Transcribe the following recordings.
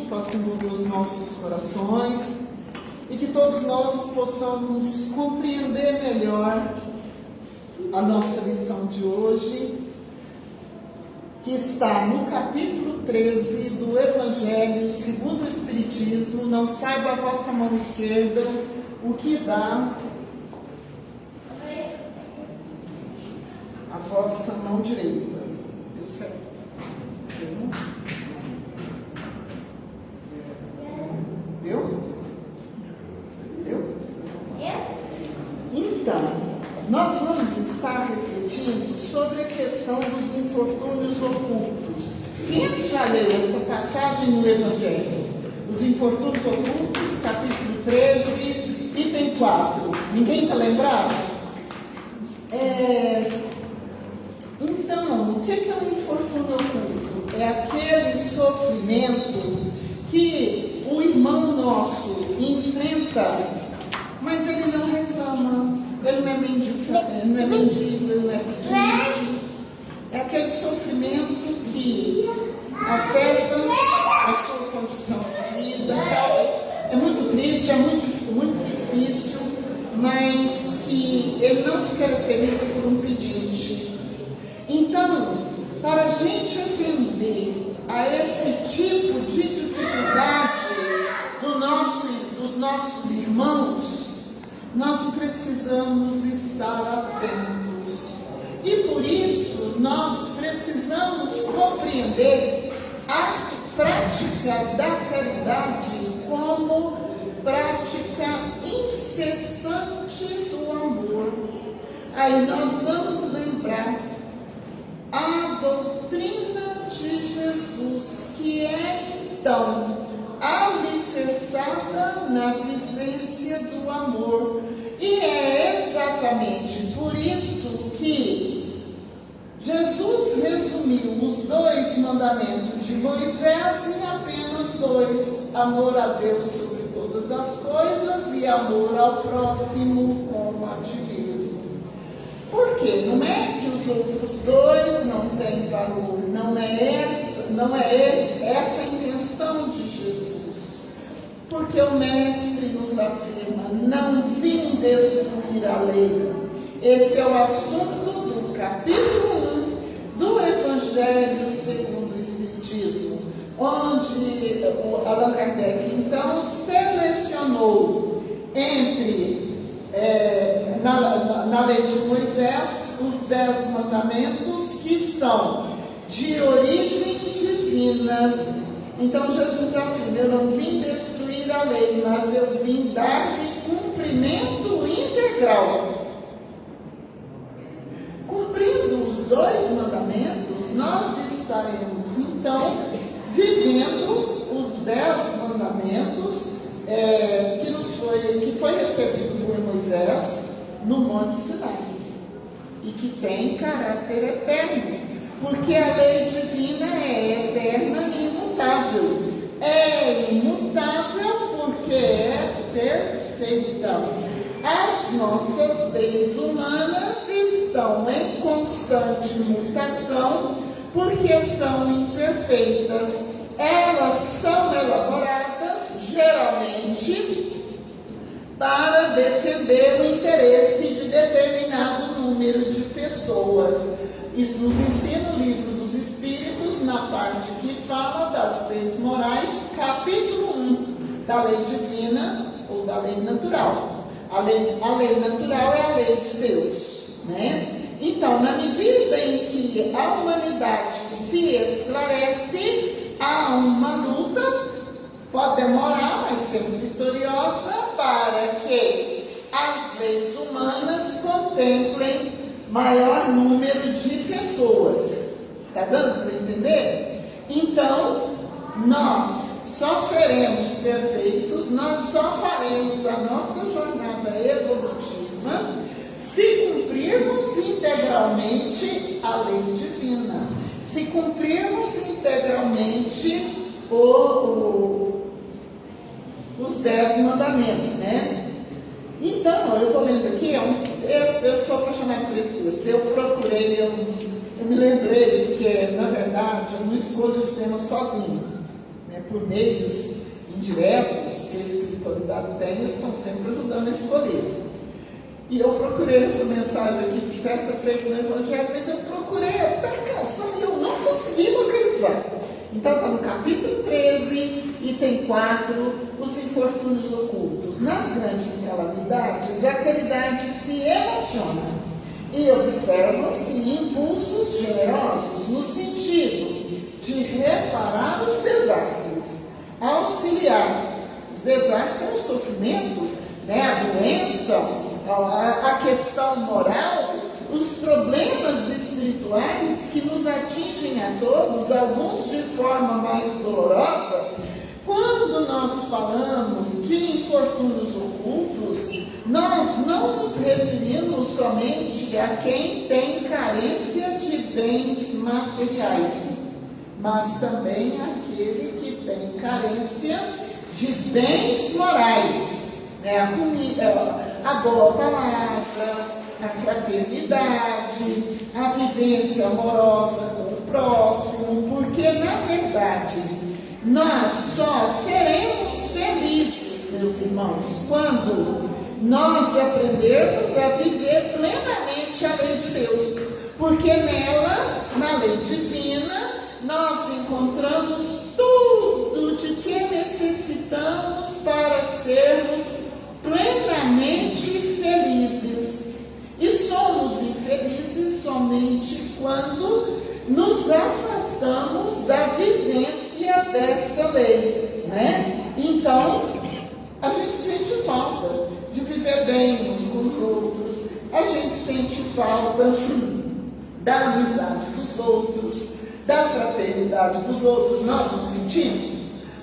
possa envolver os nossos corações e que todos nós possamos compreender melhor a nossa lição de hoje, que está no capítulo 13 do Evangelho segundo o Espiritismo. Não saiba a vossa mão esquerda o que dá a vossa mão direita. Deu certo? Deu? Então, nós vamos estar refletindo sobre a questão dos infortúnios ocultos. Quem é que já leu essa passagem no Evangelho? Os infortúnios ocultos, capítulo 13, item 4. Ninguém está lembrado? Então, o que é um infortúnio oculto? É aquele sofrimento que o irmão nosso enfrenta, mas ele não reclama, ele não é mendigo, ele não é pedinte. É aquele sofrimento que afeta a sua condição de vida. É muito triste, é muito difícil, mas que ele não se caracteriza por um pedinte. Então, para a gente entender a esse tipo de dificuldade dos nossos irmãos, nós precisamos estar atentos. E por isso, nós precisamos compreender a prática da caridade como prática incessante do amor. Aí nós vamos lembrar a doutrina de Jesus, que é então alicerçada na vivência do amor. E é exatamente por isso que Jesus resumiu os 2 mandamentos de Moisés em apenas 2: amor a Deus sobre todas as coisas e amor ao próximo como a ti mesmo. Por quê? Não é que os outros 2 não têm valor, não é essa a intenção de Jesus. Porque o Mestre nos afirma: não vim destruir a lei. Esse é o assunto do capítulo 1 do Evangelho segundo o Espiritismo, onde Allan Kardec então selecionou na lei de Moisés os 10 mandamentos que são de origem divina. Então Jesus afirma: eu não vim destruir a lei, mas eu vim dar-lhe cumprimento integral. Cumprindo os 2 mandamentos, nós estaremos então vivendo os 10 mandamentos que foi recebido por Moisés no Monte Sinai, e que tem caráter eterno, porque a lei divina é eterna e imutável. É imutável porque é perfeita. As nossas leis humanas estão em constante mutação, porque são imperfeitas. Elas são elaboradas geralmente para defender o interesse de determinado número de pessoas. Isso nos ensina o Livro dos Espíritos, na parte que fala das leis morais, capítulo 1, da lei divina ou da lei natural. A lei natural é a lei de Deus, né? Então, na medida em que a humanidade se esclarece, há uma luta, pode demorar, mas sempre vitoriosa, para que as leis humanas contemplem maior número de pessoas. Está dando para entender? Então, nós só seremos perfeitos, nós só faremos a nossa jornada evolutiva se cumprirmos integralmente a lei divina, se cumprirmos integralmente os 10 mandamentos, né? Então, eu vou lendo aqui, é um texto, eu sou apaixonada por esse texto, eu procurei, eu me lembrei, porque, na verdade, eu não escolho os temas sozinho, por meios indiretos que a espiritualidade tem, estão sempre ajudando a escolher. E eu procurei essa mensagem aqui de certa feita no Evangelho, mas eu procurei até canção e eu não consegui localizar. Então está no capítulo 13, item 4, os infortúnios ocultos. Nas grandes calamidades, a caridade se emociona e observam-se impulsos generosos no sentido de reparar os desastres, auxiliar. Os desastres, o sofrimento, a doença, a questão moral, os problemas espirituais que nos atingem a todos, alguns de forma mais dolorosa. Quando nós falamos de infortúnios ocultos, nós não nos referimos somente a quem tem carência de bens materiais, mas também àquele que tem carência de bens morais, a boa palavra, a fraternidade, a vivência amorosa com o próximo, porque na verdade nós só seremos felizes, meus irmãos, quando nós aprendermos a viver plenamente a lei de Deus, porque nela, na lei divina, nós encontramos tudo de que necessitamos para sermos plenamente felizes. E somos infelizes somente quando nos afastamos da vivência dessa lei, Então, a gente sente falta de viver bem uns com os outros, a gente sente falta da amizade dos outros, da fraternidade dos outros. Nós não sentimos?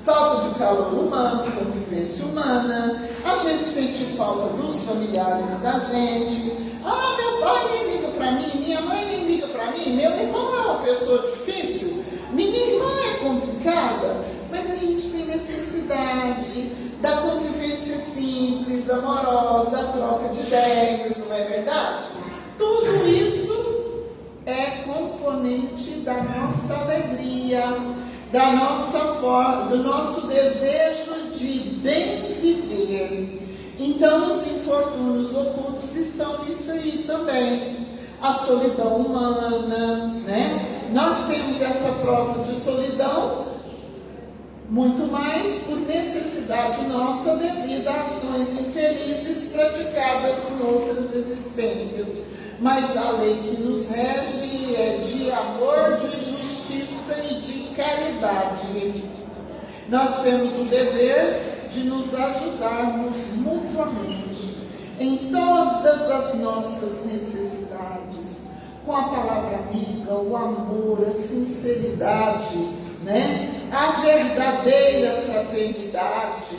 Falta de calor humano, convivência humana, a gente sente falta dos familiares da gente. Meu pai nem liga para mim, minha mãe nem liga para mim, meu irmão é uma pessoa difícil, minha irmã é complicada, mas a gente tem necessidade da convivência simples, amorosa, a troca de ideias, não é verdade? Tudo isso é componente da nossa alegria, da nossa forma, do nosso desejo de bem viver. Então, os infortúnios ocultos estão nisso aí também. A solidão humana, Nós temos essa prova de solidão muito mais por necessidade nossa devido a ações infelizes praticadas em outras existências. Mas a lei que nos rege é de amor, de justiça e de caridade. Nós temos o dever de nos ajudarmos mutuamente em todas as nossas necessidades, com a palavra amiga, o amor, a sinceridade, a verdadeira fraternidade,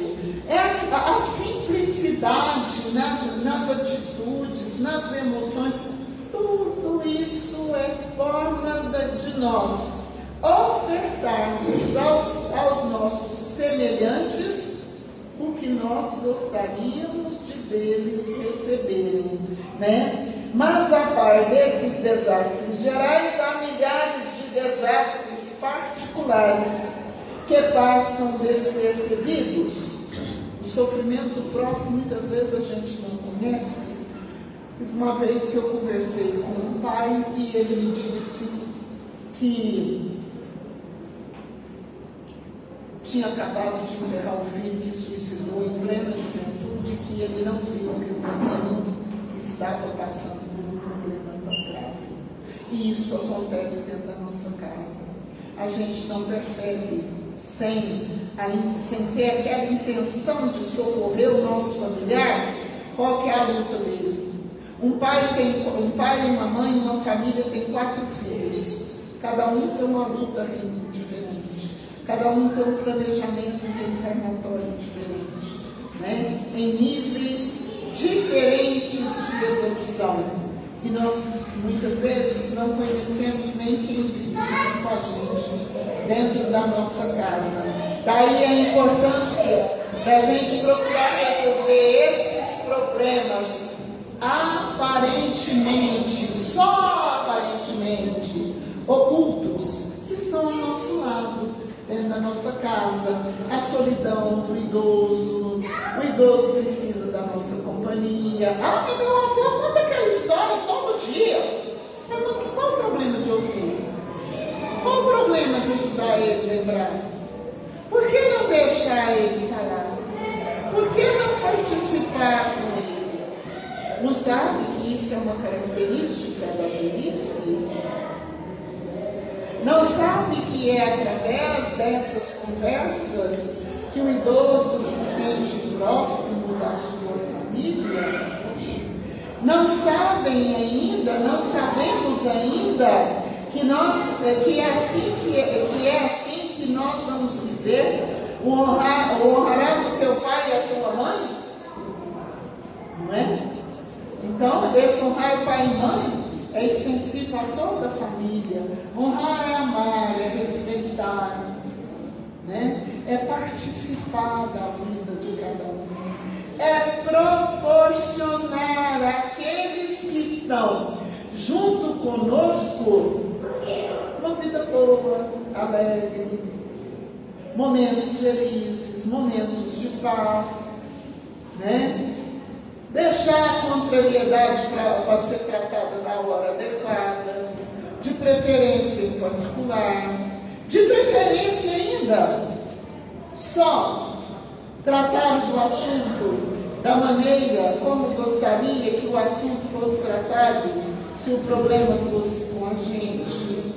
a simplicidade nas atitudes, nas emoções. Tudo isso é forma de nós ofertarmos aos nossos semelhantes o que nós gostaríamos de deles receberem, Mas a par desses desastres gerais, há milhares de desastres particulares que passam despercebidos. O sofrimento do próximo muitas vezes a gente não conhece. Uma vez que eu conversei com um pai e ele me disse que tinha acabado de enterrar o filho que suicidou em plena juventude, que ele não viu que o menino estava passando por um problema tão grave. E isso acontece dentro da nossa casa. A gente não percebe, sem ter aquela intenção de socorrer o nosso familiar, qual que é a luta dele. Um pai e uma mãe, uma família tem 4 filhos. Cada um tem uma luta diferente. Cada um tem um planejamento reencarnatório diferente, em níveis diferentes de evolução. E nós muitas vezes não conhecemos nem quem vive junto com a gente, dentro da nossa casa. Daí a importância da gente procurar resolver esses problemas aparentemente, só aparentemente, ocultos, que estão ao nosso lado. dentro da nossa casa, a solidão do idoso, o idoso precisa da nossa companhia. Ah, mas meu avô conta aquela história todo dia. Mas qual o problema de ouvir? Qual o problema de ajudar ele a lembrar? Por que não deixar ele falar? Por que não participar com ele? Não sabe que isso é uma característica da velhice? Não sabe que é através dessas conversas que o idoso se sente próximo da sua família? Não sabem ainda, não sabemos ainda que é assim que nós vamos viver. Honrarás o teu pai e a tua mãe? Não é? Então, esse honrar o pai e mãe é extensivo a toda a família. Honrar é amar, é respeitar, né? É participar da vida de cada um. É proporcionar àqueles que estão junto conosco uma vida boa, alegre, momentos felizes, momentos de paz, né? Deixar a contrariedade para ser tratada na hora adequada, de preferência em particular, de preferência ainda, só tratar do assunto da maneira como gostaria que o assunto fosse tratado se o problema fosse com a gente.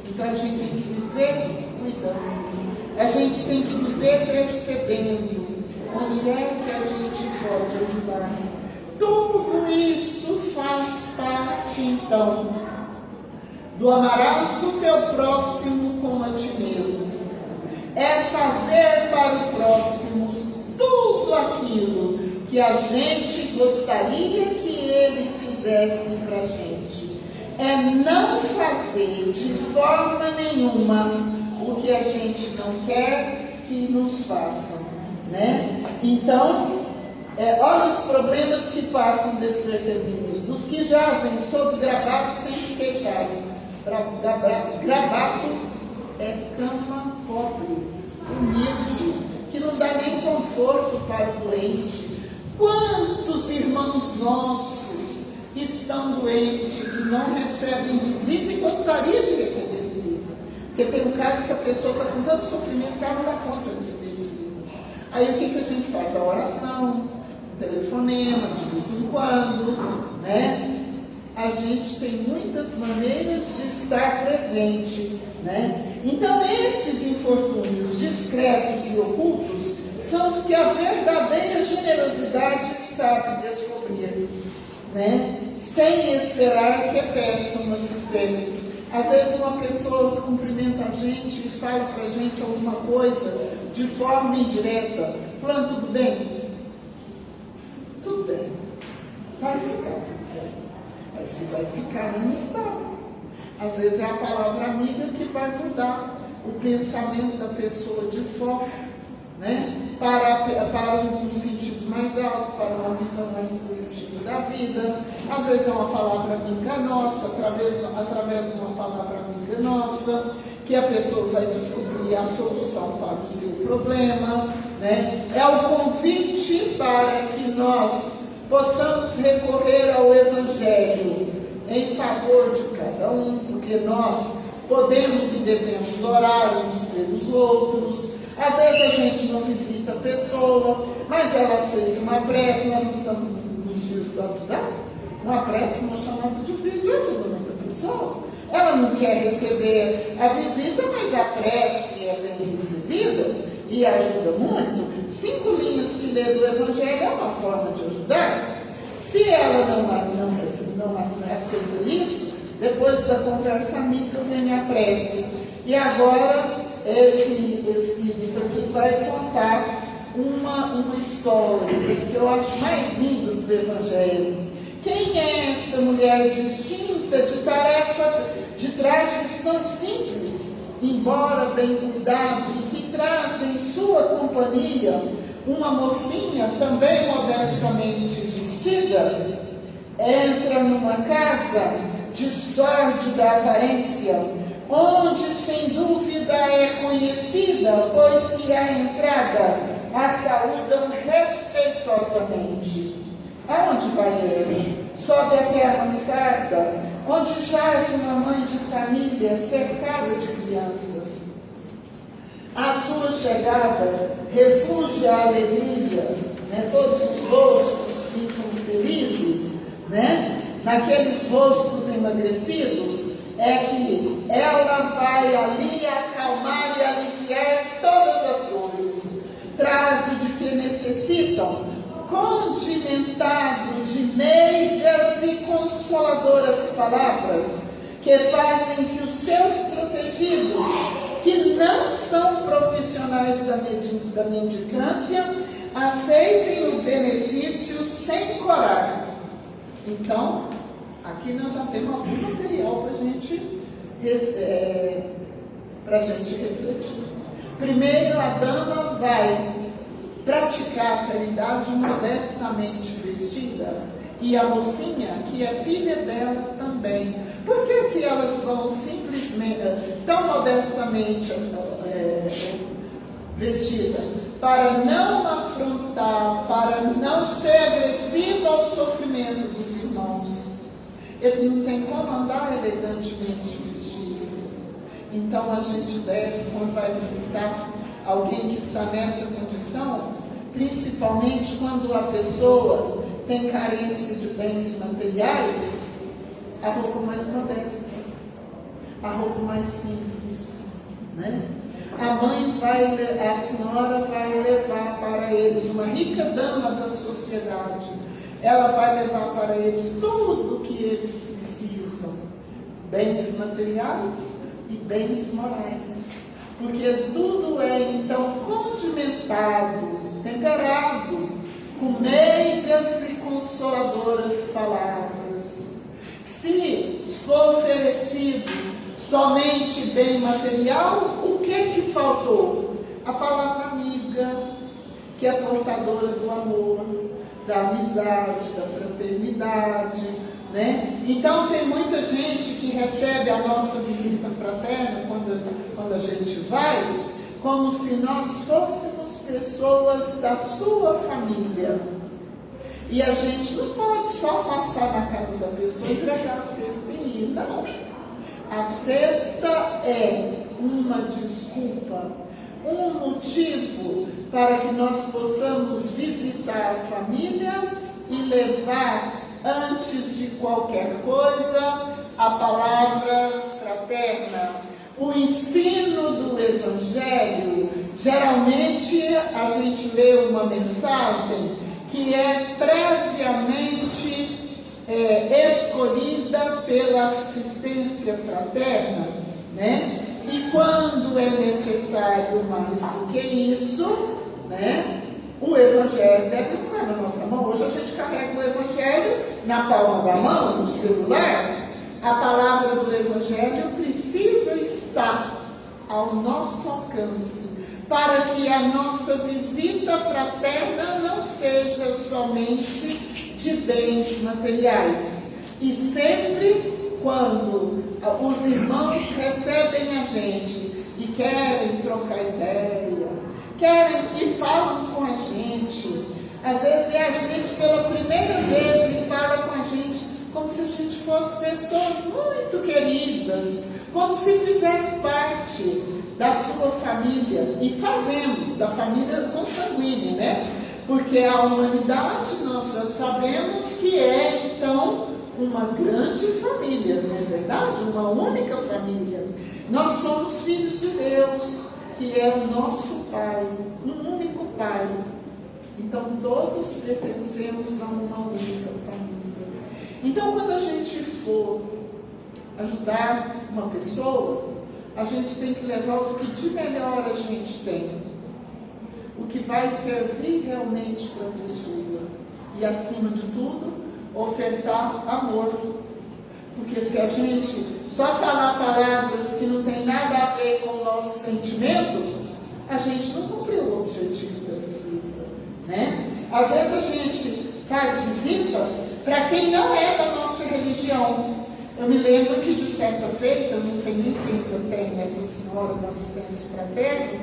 Então a gente tem que viver cuidando, a gente tem que viver percebendo onde é que a gente pode ajudar. Tudo isso faz parte, então, do amarás o teu próximo como a ti mesmo. É fazer para o próximo tudo aquilo que a gente gostaria que ele fizesse para a gente. É não fazer de forma nenhuma o que a gente não quer que nos façam, né? Então, olha os problemas que passam despercebidos, dos que jazem sob gravado sem se queixarem. Gravado é cama pobre, humilde, que não dá nem conforto para o doente. Quantos irmãos nossos estão doentes e não recebem visita e gostaria de receber visita? Porque tem um caso que a pessoa está com tanto sofrimento que ela não dá conta de receber visita. Aí o que a gente faz? A oração, o telefonema, de vez em quando, né? A gente tem muitas maneiras de estar presente, né? Então esses infortúnios discretos e ocultos são os que a verdadeira generosidade sabe descobrir, né? Sem esperar que peçam assistência. Às vezes uma pessoa cumprimenta a gente e fala para a gente alguma coisa de forma indireta. Fulano, tudo bem? Tudo bem. Vai ficar tudo bem. Mas se vai ficar, não está. Às vezes é a palavra amiga que vai mudar o pensamento da pessoa de foco, né? Para um sentido mais alto, para uma visão mais positiva da vida. Às vezes é uma palavra amiga nossa, através de uma palavra amiga nossa, que a pessoa vai descobrir a solução para o seu problema, né? É o convite para que nós possamos recorrer ao Evangelho em favor de cada um, porque nós podemos e devemos orar uns pelos outros. Às vezes a gente não visita a pessoa, mas ela aceita uma prece. Nós estamos nos dias do WhatsApp, uma prece, uma chamada de vídeo ajuda muita pessoa. Ela não quer receber a visita, mas a prece é bem recebida e ajuda muito. 5 linhas que lê do Evangelho é uma forma de ajudar. Se ela não aceita isso, depois da conversa amiga vem a prece. E agora esse espírito aqui vai contar uma história, esse que eu acho mais lindo do Evangelho. Quem é essa mulher distinta, de tarefa, de trajes tão simples, embora bem cuidado, e que traz em sua companhia uma mocinha também modestamente vestida? Entra numa casa de sórdida aparência, onde sem dúvida é conhecida, pois que à entrada a saúdam respeitosamente. Aonde vai ele? Sobe até a mansarda, onde jaz uma mãe de família cercada de crianças. A sua chegada refugia a alegria, né? Todos os rostos ficam felizes, né? Naqueles rostos emagrecidos, é que ela vai ali acalmar e aliviar todas as dores. Traz o de que necessitam, condimentado de meigas e consoladoras palavras, que fazem que os seus protegidos, que não são profissionais da mendicância, aceitem o benefício sem corar. Então, aqui nós já temos algum material para a gente refletir. Primeiro, a dama vai praticar a caridade modestamente vestida, e a mocinha, que é filha dela também. Por que elas vão simplesmente, tão modestamente vestida? Para não afrontar, para não ser agressiva ao sofrimento dos irmãos. Eles não têm como andar elegantemente vestido. Então a gente deve, quando vai visitar alguém que está nessa condição, principalmente quando a pessoa tem carência de bens materiais, a roupa mais modesta, a roupa mais simples, né? A senhora vai levar para eles, uma rica dama da sociedade, ela vai levar para eles tudo o que eles precisam, bens materiais e bens morais, porque tudo é então condimentado, temperado, com meigas e consoladoras palavras. Se for oferecido somente bem material, o que faltou? A palavra amiga, que é portadora do amor, da amizade, da fraternidade, né? Então tem muita gente que recebe a nossa visita fraterna quando a gente vai, como se nós fôssemos pessoas da sua família. E a gente não pode só passar na casa da pessoa e entregar a cesta e ir, não. A cesta é uma desculpa, um motivo para que nós possamos visitar a família e levar, antes de qualquer coisa, a palavra fraterna. O ensino do Evangelho, geralmente a gente lê uma mensagem que é previamente escolhida pela assistência fraterna, né? E quando é necessário mais do que isso, né? O Evangelho deve estar na nossa mão. Hoje a gente carrega o Evangelho na palma da mão, no celular. A palavra do Evangelho precisa estar ao nosso alcance, para que a nossa visita fraterna não seja somente de bens materiais. E sempre quando os irmãos recebem a gente e querem trocar ideia, querem e falam com a gente, às vezes é a gente pela primeira vez e fala com a gente como se a gente fosse pessoas muito queridas, como se fizesse parte da sua família, e fazemos, da família consanguínea, né? Porque a humanidade, nós já sabemos que é, então, uma grande família, não é verdade? Uma única família. Nós somos filhos de Deus, que é o nosso Pai, um único Pai. Então, todos pertencemos a uma única família. Então, quando a gente for ajudar uma pessoa, a gente tem que levar o que de melhor a gente tem, o que vai servir realmente para a pessoa. E, acima de tudo, ofertar amor. Porque se a gente só falar palavras que não tem nada a ver com o nosso sentimento, a gente não cumpriu o objetivo da visita, né? Às vezes a gente faz visita para quem não é da nossa religião. Eu me lembro que de certa feita, eu não sei nem se ainda tem essa senhora da assistência fraterna,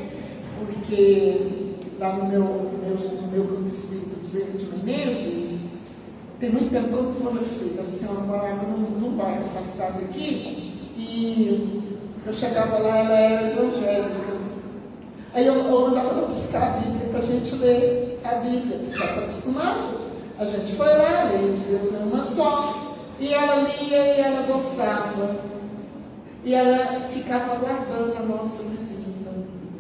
porque lá no meu grupo espírita do Zé de Menezes, tem muito tempo que eu não vou na visita. A senhora morava num bairro afastado aqui, e eu chegava lá, ela era evangélica. Aí eu mandava ela buscar a Bíblia para a gente ler a Bíblia, já está acostumado. A gente foi lá, a lei de Deus é uma só, e ela lia e ela gostava. E ela ficava aguardando a nossa visita,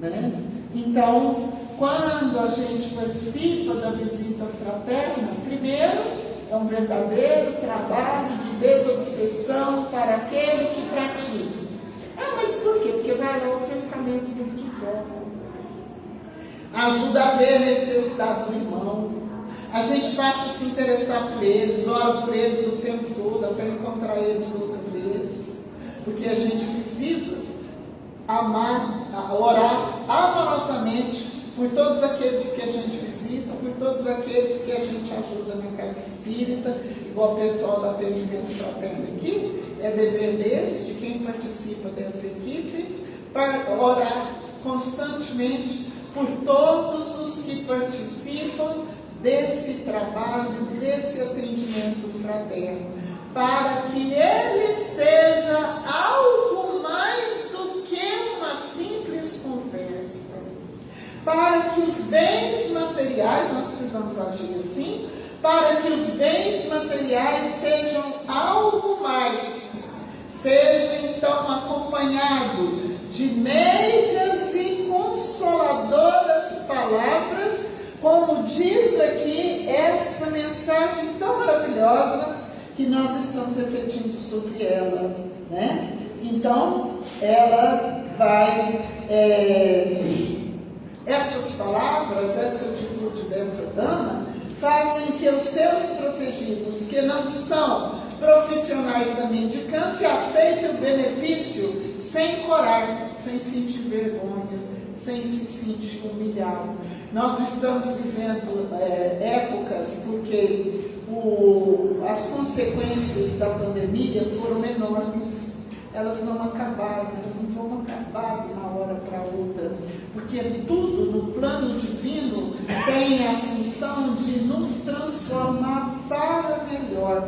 né? Então, quando a gente participa da visita fraterna, primeiro, é um verdadeiro trabalho de desobsessão para aquele que pratica. Ah, mas por quê? Porque vai lá o pensamento dele de fora. Ajuda a ver a necessidade do irmão. A gente passa a se interessar por eles, ora por eles o tempo todo, até encontrar eles outra vez. Porque a gente precisa amar, orar amorosamente por todos aqueles que a gente visita, por todos aqueles que a gente ajuda na casa espírita, igual o pessoal do atendimento fraterno aqui, é dever deles, de quem participa dessa equipe, para orar constantemente por todos os que participam desse trabalho, desse atendimento fraterno, para que ele seja algo mais do que uma simples conversa. Para que os bens materiais, nós precisamos agir assim, para que os bens materiais sejam algo mais, seja então acompanhado de meigas e consoladoras palavras, como diz aqui esta mensagem tão maravilhosa que nós estamos refletindo sobre ela, né? Então, ela vai... essas palavras, essa atitude dessa dama, fazem que os seus protegidos, que não são profissionais da mendicância, aceitem o benefício sem corar, sem sentir vergonha, sem se sentir humilhado. Nós estamos vivendo épocas porque as consequências da pandemia foram enormes. Elas não acabaram, elas não vão acabar de uma hora para outra, porque tudo no plano divino tem a função de nos transformar para melhor,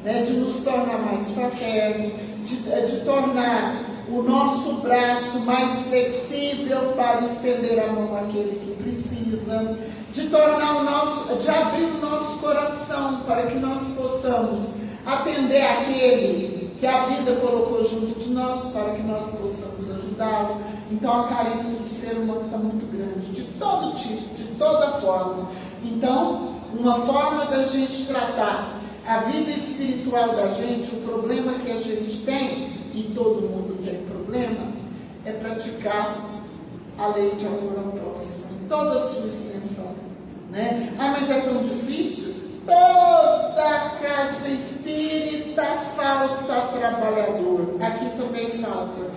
né? De nos tornar mais fraterno, de tornar o nosso braço mais flexível para estender a mão àquele que precisa, de abrir o nosso coração para que nós possamos atender aquele que a vida colocou junto de nós, para que nós possamos ajudá-lo. Então a carência do ser humano está muito grande, de todo tipo, de toda forma. Então, uma forma da gente tratar a vida espiritual da gente, o problema que a gente tem, e todo mundo tem problema, é praticar a lei de amor ao próximo, em toda a sua extensão, né? Ah, mas é tão difícil? Toda casa espírita falta trabalhador. Aqui também falta.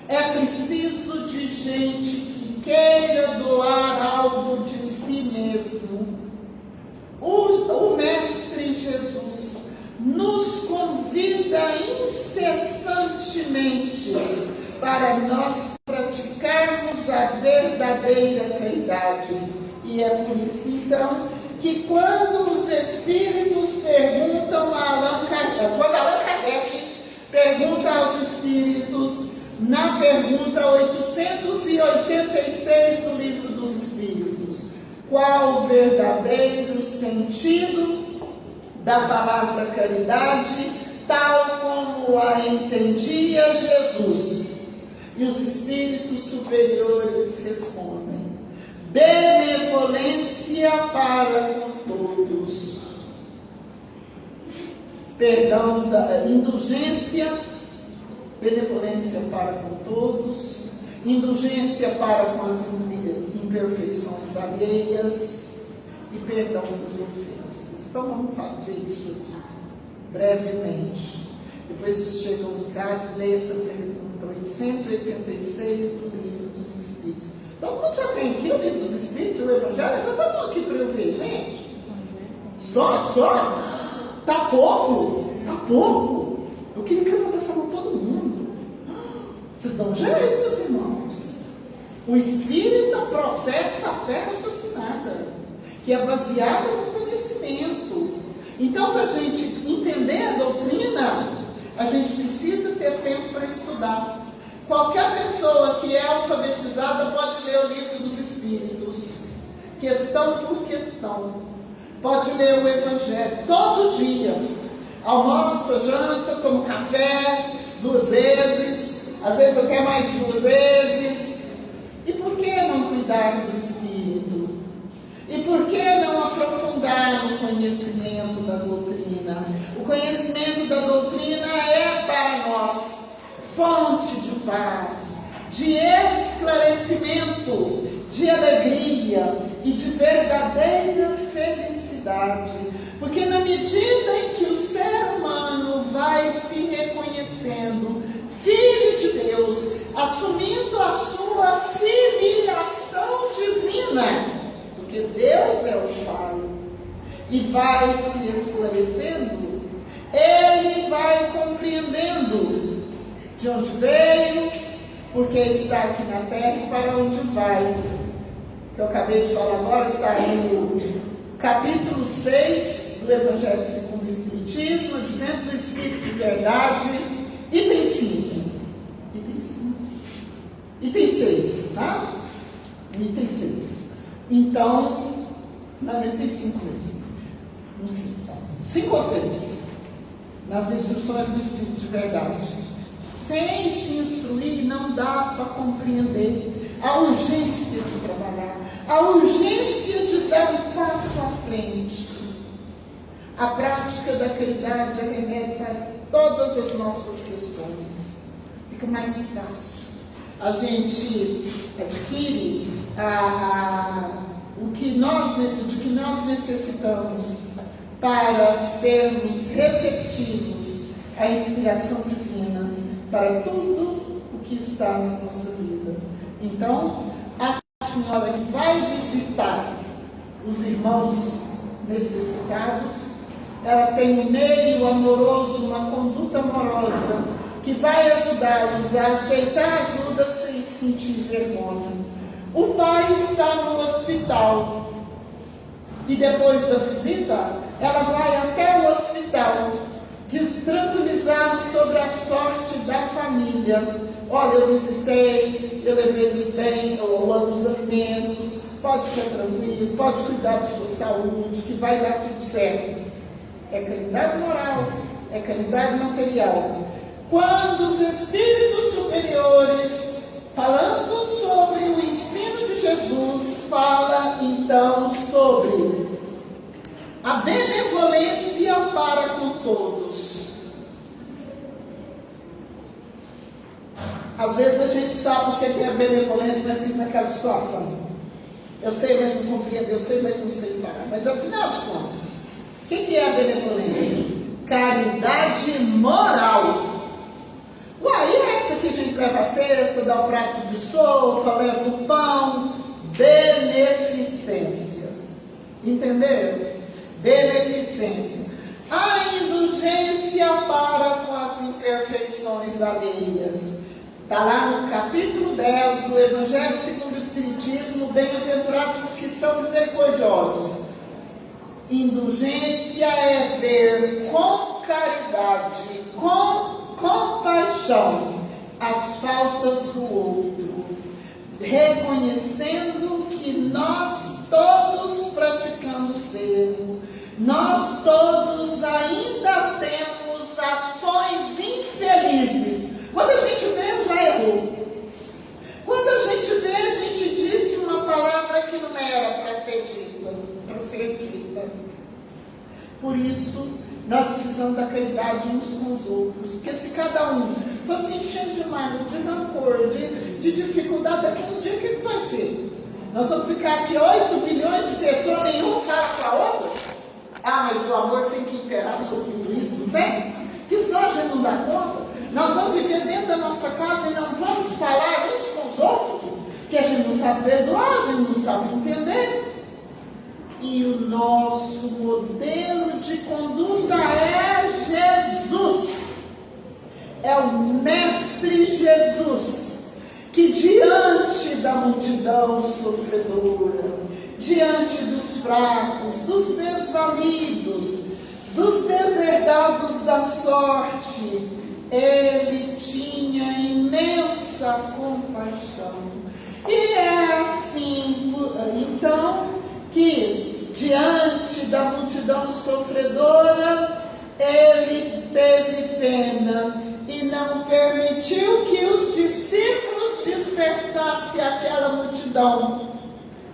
É preciso de gente que queira doar algo de si mesmo. O Mestre Jesus nos convida incessantemente para nós praticarmos a verdadeira caridade. E é por isso, então, que quando os espíritos perguntam quando Allan Kardec pergunta aos espíritos, na pergunta 886 do Livro dos Espíritos, qual o verdadeiro sentido da palavra caridade, tal como a entendia Jesus? E os espíritos superiores respondem: benevolência para com todos, perdão, indulgência, benevolência para com todos, indulgência para com as imperfeições alheias e perdão das ofensas. Então vamos ver isso aqui brevemente. Depois vocês chegam em casa e leem essa pergunta 886 do Livro dos Espíritos. Todo mundo já tem aqui o Livro dos Espíritos, o Evangelho? Levanta a mão aqui para eu ver, gente. Só? Tá pouco? Tá pouco? Eu queria que levantasse a mão todo mundo. Vocês dão jeito, meus irmãos. O Espírito professa a fé raciocinada, que é baseada no conhecimento. Então, para a gente entender a doutrina, a gente precisa ter tempo para estudar. Qualquer pessoa que é alfabetizada pode ler o livro dos Espíritos, questão por questão. Pode ler o Evangelho todo dia. Almoça, janta, toma café 2 vezes, às vezes até mais de 2 vezes. E por que não cuidar do Espírito? E por que não aprofundar no conhecimento da doutrina? O conhecimento da doutrina é para nós fonte de paz, de esclarecimento, de alegria e de verdadeira felicidade. Porque na medida em que o ser humano vai se reconhecendo Filho de Deus, assumindo a sua filiação divina, porque Deus é o Pai, e vai se esclarecendo, ele vai compreendendo de onde veio, porque está aqui na terra e para onde vai. Que eu acabei de falar agora, que está no capítulo 6 do Evangelho segundo o Espiritismo, Advento do Espírito de Verdade, item 5. Item 6, tá? Item 6. Então, não, item 5 mesmo. No 5 ou 6. Nas instruções do Espírito de Verdade. Sem se instruir, não dá para compreender a urgência de trabalhar, a urgência de dar um passo à frente. A prática da caridade é remédio para todas as nossas questões. Fica mais fácil. A gente adquire o que nós necessitamos para sermos receptivos à inspiração divina para tudo o que está na nossa vida. Então, a senhora que vai visitar os irmãos necessitados, ela tem um meio amoroso, uma conduta amorosa, que vai ajudá-los a aceitar ajuda sem sentir vergonha. O pai está no hospital e depois da visita, ela vai até o hospital tranquilizá-los sobre a sorte da família. Olha, eu visitei, eu levei-los bem, os alimentos, pode ficar tranquilo, pode cuidar de sua saúde, que vai dar tudo certo. É caridade moral, é caridade material. Quando os espíritos superiores, falando sobre o ensino de Jesus, fala então sobre a benevolência para com todos. Às vezes a gente sabe o que é benevolência, mas fica naquela situação. Eu sei, mas não compreendo, eu sei, mas não sei falar. Mas afinal de contas, o que é a benevolência? Caridade moral. Uai, essa que a gente leva a cesta, dá o prato de sopa, leva o pão. Beneficência. Entenderam? Beneficência. A indulgência para com as imperfeições alheias. Está lá no capítulo 10 do Evangelho segundo o Espiritismo, bem-aventurados os que são misericordiosos. Indulgência é ver com caridade, com compaixão, as faltas do outro, reconhecendo que nós todos praticamos erro, nós todos ainda temos ações infelizes. Quando a gente vê, já errou. Quando a gente vê, a gente disse uma palavra que não era para ter dita, para ser dita. Por isso, nós precisamos da caridade uns com os outros. Porque se cada um fosse enchendo de mágoa, de rancor, de dificuldade, daqui uns dias o que vai ser? Nós vamos ficar aqui 8 bilhões de pessoas, nenhum fala para a outra? Ah, mas o amor tem que imperar sobre tudo isso, não tem? Porque senão a gente não dá conta. Nós vamos viver dentro da nossa casa e não vamos falar uns com os outros, que a gente não sabe perdoar, a gente não sabe entender. E o nosso modelo de conduta é Jesus. Mestre Jesus, que diante da multidão sofredora, diante dos fracos, dos desvalidos, dos deserdados da sorte, ele tinha imensa compaixão. E é assim, então, que diante da multidão sofredora, ele teve pena e não permitiu que os discípulos dispersassem aquela multidão,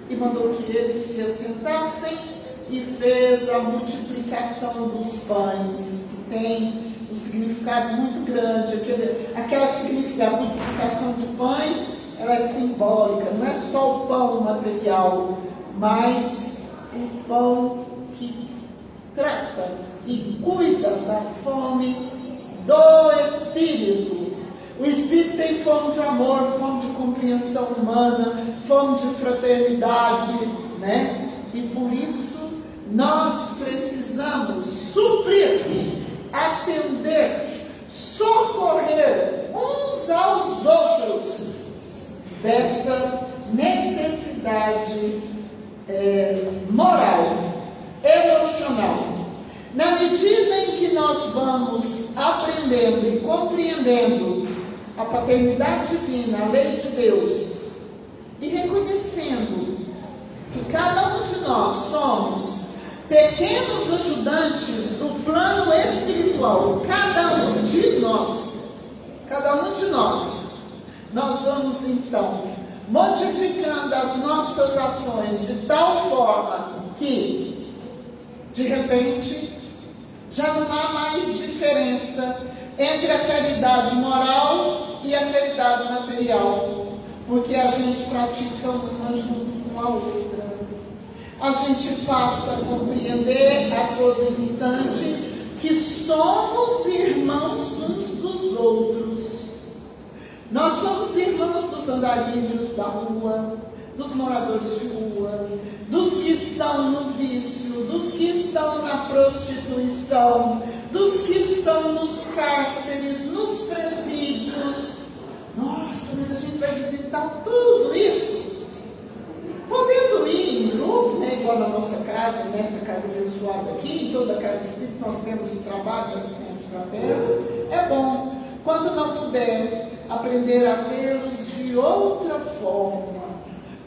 e mandou que eles se assentassem e fez a multiplicação dos pães, que tem um significado muito grande. A multiplicação de pães, ela é simbólica, não é só o pão material, mas o pão que trata e cuida da fome do Espírito. O Espírito tem fome de amor, fome de compreensão humana, fome de fraternidade, né? E por isso nós precisamos suprir, atender, socorrer uns aos outros dessa necessidade moral, emocional. Na medida em que nós vamos aprendendo e compreendendo a paternidade divina, a lei de Deus, e reconhecendo que cada um de nós somos pequenos ajudantes do plano espiritual, cada um de nós, nós vamos então modificando as nossas ações de tal forma que, de repente, já não há mais diferença entre a caridade moral e a caridade material, porque a gente pratica uma junto com a outra. A gente passa a compreender a todo instante que somos irmãos uns dos outros. Nós somos irmãos dos andarilhos da rua, dos moradores de rua, dos que estão no vício, dos que estão na prostituição, dos que estão nos cárceres, nos presídios. Nossa, mas a gente vai visitar tudo isso, podendo ir em grupo, né, igual na nossa casa, nessa casa abençoada aqui, em toda a casa espírita nós temos o trabalho da assistência fraterna. É bom, quando não puder, aprender a vê-los de outra forma,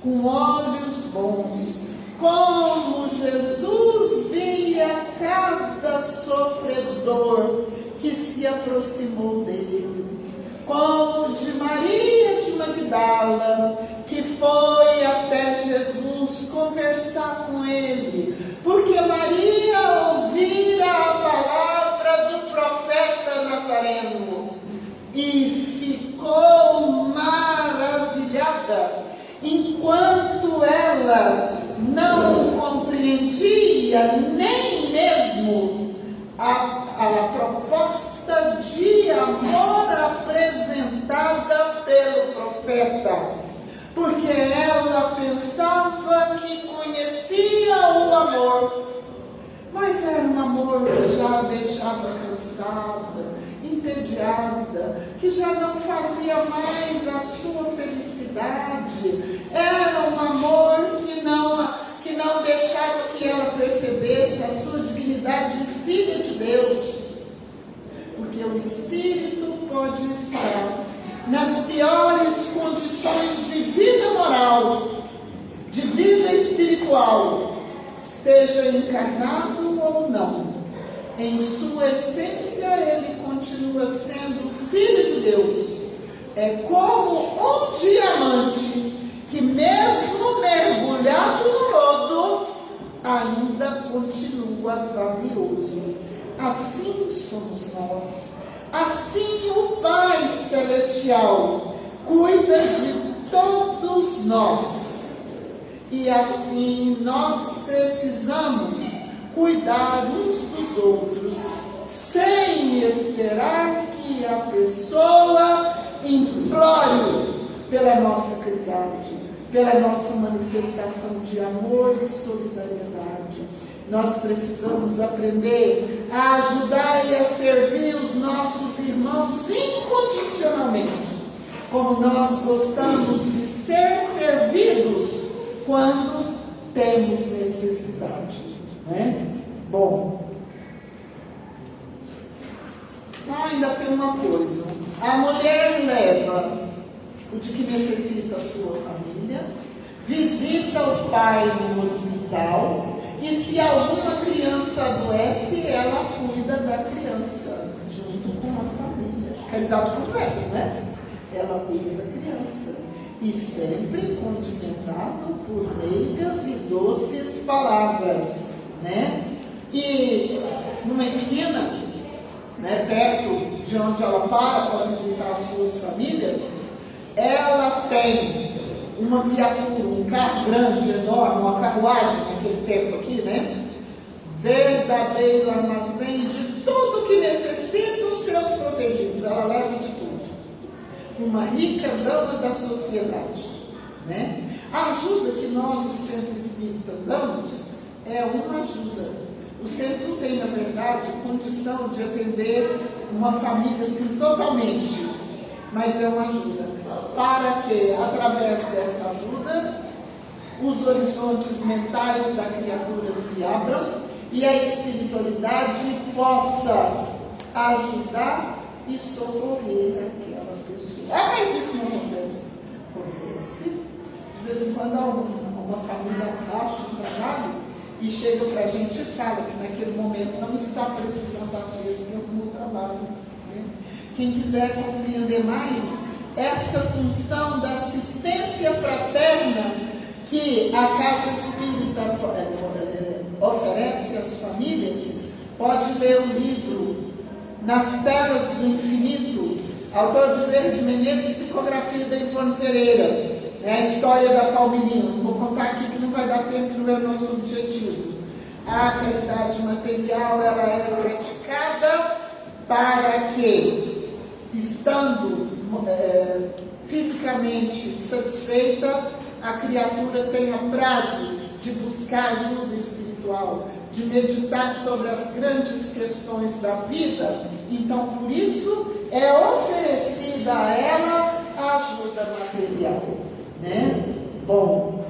com olhos bons, como Jesus via cada sofredor que se aproximou dele, como de Maria de Magdala, que foi até Jesus conversar com ele, porque Maria ouvira a palavra do profeta Nazareno e ficou maravilhada, enquanto ela não compreendia nem mesmo a proposta de amor apresentada pelo profeta, porque ela pensava que conhecia o amor, mas era um amor que já a deixava cansada, entediada, que já não fazia mais a sua felicidade. Era um amor que não deixava que ela percebesse a sua dignidade de filha de Deus, porque o espírito pode estar nas piores condições de vida moral, de vida espiritual, esteja encarnado ou não. Em sua essência, ele continua sendo filho de Deus. É como um diamante que, mesmo mergulhado no lodo, ainda continua valioso. Assim somos nós. Assim o Pai Celestial cuida de todos nós. E assim nós precisamos cuidar uns dos outros, sem esperar que a pessoa implore pela nossa caridade, pela nossa manifestação de amor e solidariedade. Nós precisamos aprender a ajudar e a servir os nossos irmãos incondicionalmente, como nós gostamos de ser servidos quando temos necessidade, né? Bom, ainda tem uma coisa: a mulher leva o de que necessita a sua família, visita o pai no hospital, e se alguma criança adoece, ela cuida da criança, junto com a família. Caridade completa, né? Ela cuida da criança. E sempre condimentado por meigas e doces palavras, né? E numa esquina, né, perto de onde ela para visitar as suas famílias, ela tem uma viatura, um carro grande, enorme, uma carruagem naquele tempo aqui, né? Verdadeiro armazém de tudo que necessita os seus protegidos. Ela leva de tudo. Uma rica dama da sociedade, né? A ajuda que nós, o Centro Espírita, damos é uma ajuda. O centro não tem, na verdade, condição de atender uma família assim totalmente, mas é uma ajuda, para que, através dessa ajuda, os horizontes mentais da criatura se abram e a espiritualidade possa ajudar e socorrer aquela pessoa. Mas isso não acontece. Acontece. De vez em quando há uma família acha um trabalho e chega para a gente e fala que naquele momento não está precisando da cesta no trabalho, né? Quem quiser compreender mais essa função da assistência fraterna que a Casa Espírita oferece às famílias, pode ler o livro Nas Terras do Infinito, autor Bezerra de Menezes, psicografia da Ivone Pereira. É a história da Palmeirinha. Não vou contar aqui que não vai dar tempo, não é o nosso objetivo. A caridade material, ela é praticada para que, estando fisicamente satisfeita, a criatura tenha prazo de buscar ajuda espiritual, de meditar sobre as grandes questões da vida. Então, por isso, é oferecida a ela a ajuda material, né? Bom,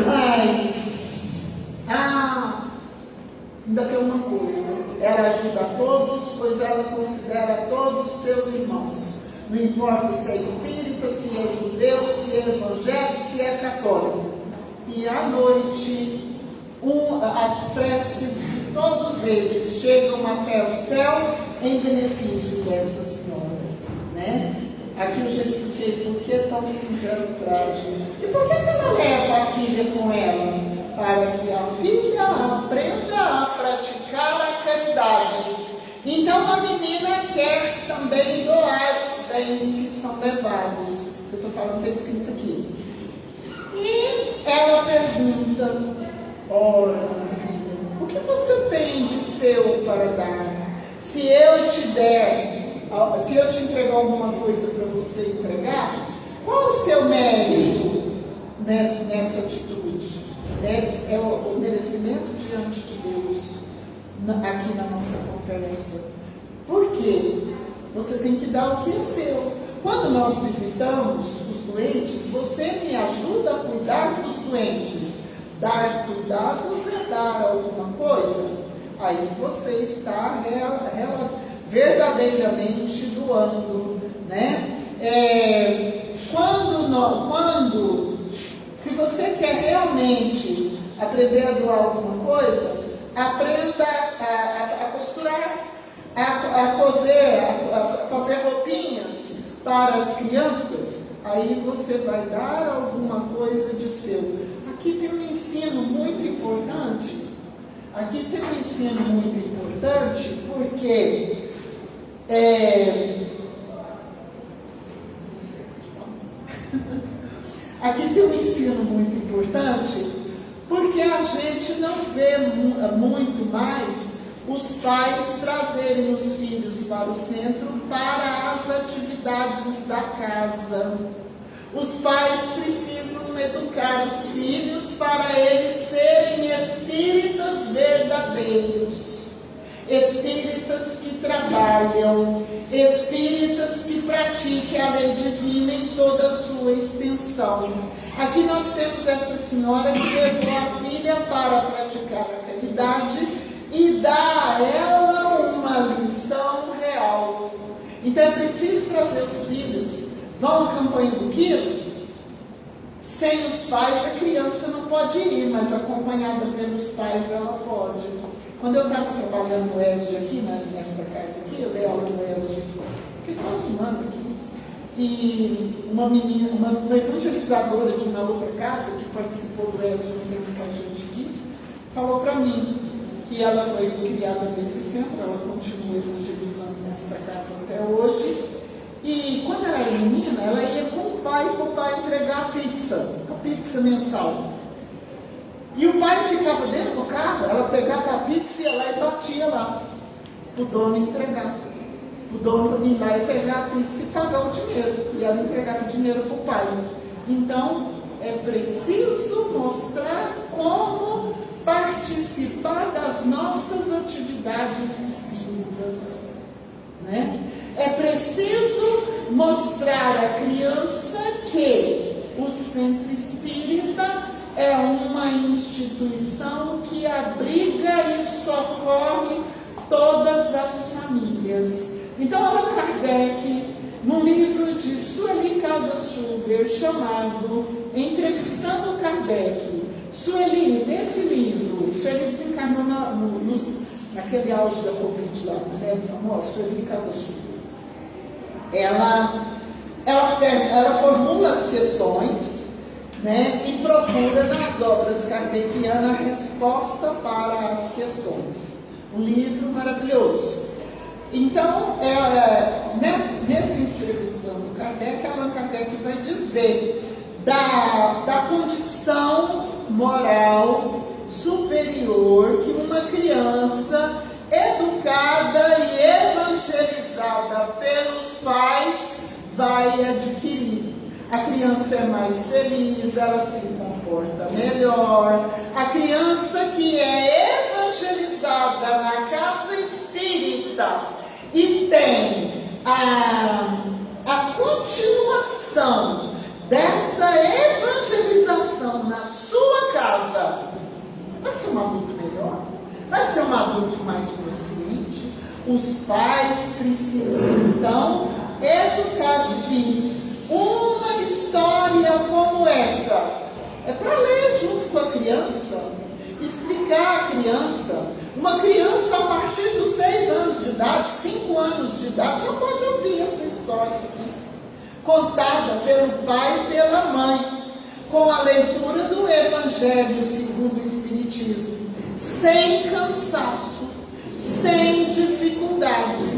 mas ainda tem uma coisa: ela ajuda a todos, pois ela considera todos seus irmãos. Não importa se é espírita, se é judeu, se é evangélico, se é católico. E à noite, as preces de todos eles chegam até o céu em benefício dessa senhora, né? Aqui eu já expliquei por que tão singelo traje. E por que ela leva a filha com ela? Para que a filha aprenda a praticar a caridade. Então a menina quer também doar os bens que são levados. Eu estou falando, está escrito aqui. E ela pergunta: ora, minha filha, o que você tem de seu para dar? Se eu te entregar alguma coisa para você entregar, qual o seu mérito nessa atitude? É o merecimento diante de Deus, aqui na nossa conferência. Por quê? Você tem que dar o que é seu. Quando nós visitamos os doentes, você me ajuda a cuidar dos doentes. Dar cuidados é dar alguma coisa. Aí você está verdadeiramente doando, né? Se você quer realmente aprender a doar alguma coisa, aprenda a costurar, a coser, a fazer roupinhas para as crianças. Aí você vai dar alguma coisa de seu. Aqui tem um ensino muito importante. Porque aqui tem um ensino muito importante, porque a gente não vê muito mais os pais trazerem os filhos para o centro para as atividades da casa. Os pais precisam educar os filhos filhos para eles serem espíritas verdadeiros, espíritas que trabalham, espíritas que pratiquem a lei divina em toda a sua extensão. Aqui nós temos essa senhora que levou a filha para praticar a caridade e dá a ela uma lição real. Então é preciso trazer os filhos. Vão à campanha do quilo? Sem os pais a criança não pode ir, mas acompanhada pelos pais ela pode. Quando eu estava trabalhando no ESG aqui, nesta casa aqui, eu dei aula no ESG, que faz um ano aqui, e uma menina, uma evangelizadora de uma outra casa, que participou do ESG com a gente aqui, falou para mim que ela foi criada nesse centro, ela continua evangelizando nesta casa até hoje, e quando ela era menina, ela ia com o pai para o pai entregar a pizza mensal. E o pai ficava dentro do carro, ela pegava a pizza e ia lá e batia lá, o dono entregar. O dono ia lá e pegar a pizza e pagar o dinheiro. E ela entregava o dinheiro para o pai. Então, é preciso mostrar como participar das nossas atividades espíritas, né? É preciso mostrar à criança que o centro espírita é uma instituição que abriga e socorre todas as famílias. Então, Allan Kardec, num livro de Sueli Caldas-Schubert, chamado Entrevistando Kardec, Sueli, nesse livro, Sueli desencarnou naquele auge da Covid lá, né, famoso, Sueli Caldas-Schubert. Ela formula as questões, né, e procura nas obras kardecianas a resposta para as questões. Um livro maravilhoso. Então, nesse Entrevistando Kardec, Allan Kardec vai dizer da condição moral superior que uma criança educada e evangelizada pelos pais vai adquirir. A criança é mais feliz, ela se comporta melhor. A criança que é evangelizada na casa espírita e tem a continuação dessa evangelização na sua casa, vai ser um adulto melhor, vai ser um adulto mais consciente. Os pais precisam, então, educar os filhos. Uma história como essa é para ler junto com a criança, explicar à criança. Uma criança a partir dos 6 anos de idade, 5 anos de idade, já pode ouvir essa história aqui, contada pelo pai e pela mãe, com a leitura do Evangelho segundo o Espiritismo, sem cansaço, sem dificuldade.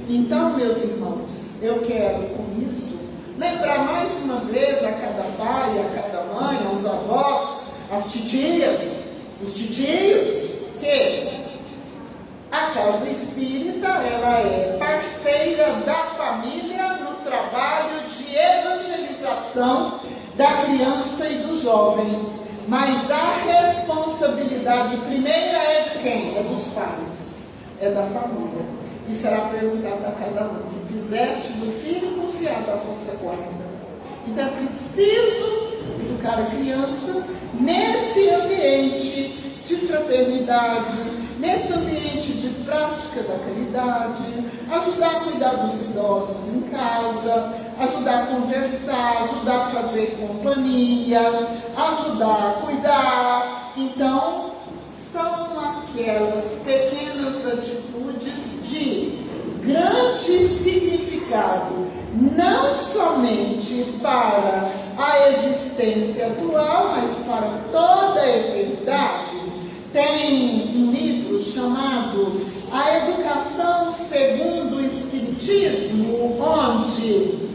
Então, meus irmãos, eu quero com isso lembrar mais uma vez a cada pai, a cada mãe, aos avós, às titias, os titios, que a casa espírita, ela é parceira da família no trabalho de evangelização da criança e do jovem. Mas a responsabilidade primeira é de quem? É dos pais, é da família. E será perguntado a cada um: que fizeste do filho confiado à vossa guarda? Então é preciso educar a criança nesse ambiente de fraternidade, nesse ambiente de prática da caridade, ajudar a cuidar dos idosos em casa, ajudar a conversar, ajudar a fazer companhia, ajudar a cuidar. Então, são aquelas pequenas atitudes de grande significado, não somente para a existência atual, mas para toda a eternidade. Tem um livro chamado A Educação Segundo o Espiritismo, onde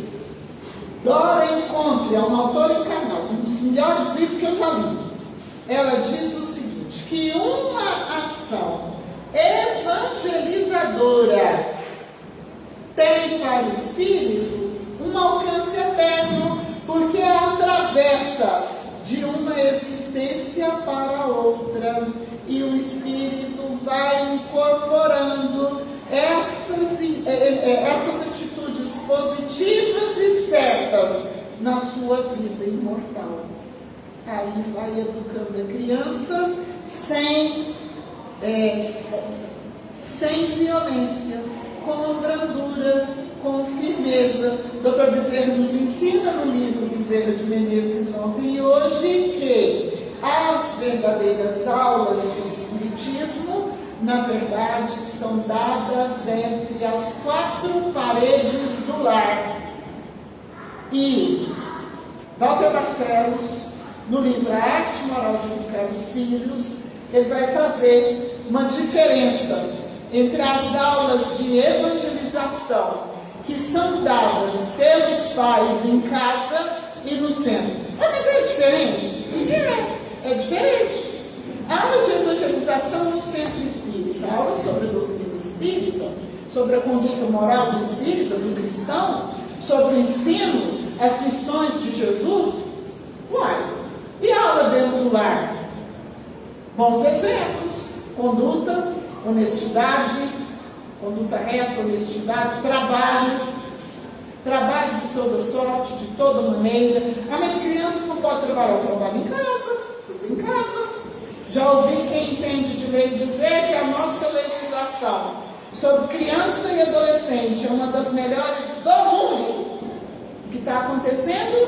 Dora Encontre, é uma autora encarnada, um dos melhores livros que eu já li. Ela diz o seguinte, que uma ação evangelizadora tem para o espírito um alcance eterno, porque atravessa de uma existência outra, e o Espírito vai incorporando essas atitudes positivas e certas na sua vida imortal. Aí vai educando a criança sem violência, com brandura, com firmeza. Dr. Bezerra nos ensina no livro Bezerra de Menezes Ontem e Hoje que as verdadeiras aulas de Espiritismo, na verdade, são dadas entre as quatro paredes do lar. E Walter Barcelos, no livro A Arte Moral de Educar os Filhos, ele vai fazer uma diferença entre as aulas de evangelização que são dadas pelos pais em casa e no centro. Ah, mas é diferente? É diferente. A aula de evangelização no centro espírita, a aula sobre a doutrina espírita, sobre a conduta moral do espírita, do cristão, sobre o ensino, as lições de Jesus. Uai, e a aula dentro do lar? Bons exemplos, conduta, honestidade, conduta reta, honestidade, trabalho de toda sorte, de toda maneira. Ah, mas criança não pode trabalhar em casa. Já ouvi quem entende de lei dizer que a nossa legislação sobre criança e adolescente é uma das melhores do mundo. O que está acontecendo?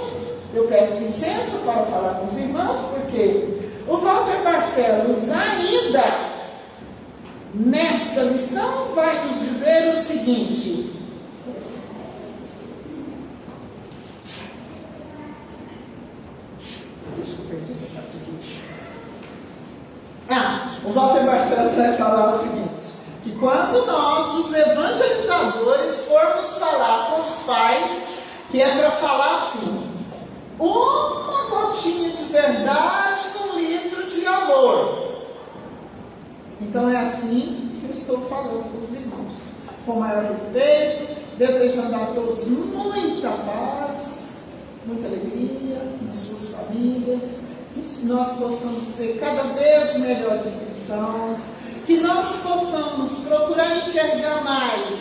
Eu peço licença para falar com os irmãos, porque o Walter Barcelos ainda nesta lição vai nos dizer o seguinte: deixa eu perder essa parte aqui. O Walter Barcelos vai falar o seguinte: que quando nós, os evangelizadores, formos falar com os pais, que é para falar assim, uma gotinha de verdade num litro de amor. Então é assim que eu estou falando com os irmãos, com maior respeito, desejando a todos muita paz, muita alegria nas suas famílias, que nós possamos ser cada vez melhores cristãos, que nós possamos procurar enxergar mais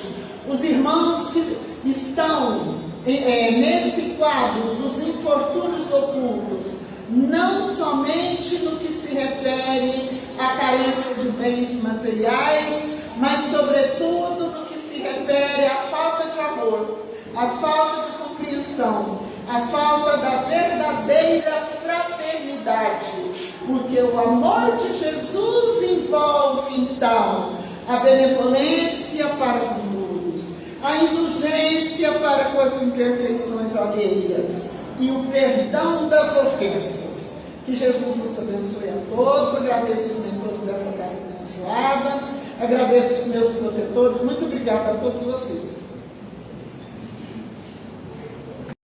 os irmãos que estão nesse quadro dos infortúnios ocultos, não somente no que se refere à carência de bens materiais, mas sobretudo no que se refere à falta de amor, à falta de compreensão, à falta da verdadeira fraternidade, porque o amor de Jesus envolve então a benevolência para com todos, a indulgência para com as imperfeições alheias e o perdão das ofensas. Que Jesus nos abençoe a todos. Agradeço os mentores dessa casa abençoada, agradeço os meus protetores. Muito obrigada a todos vocês.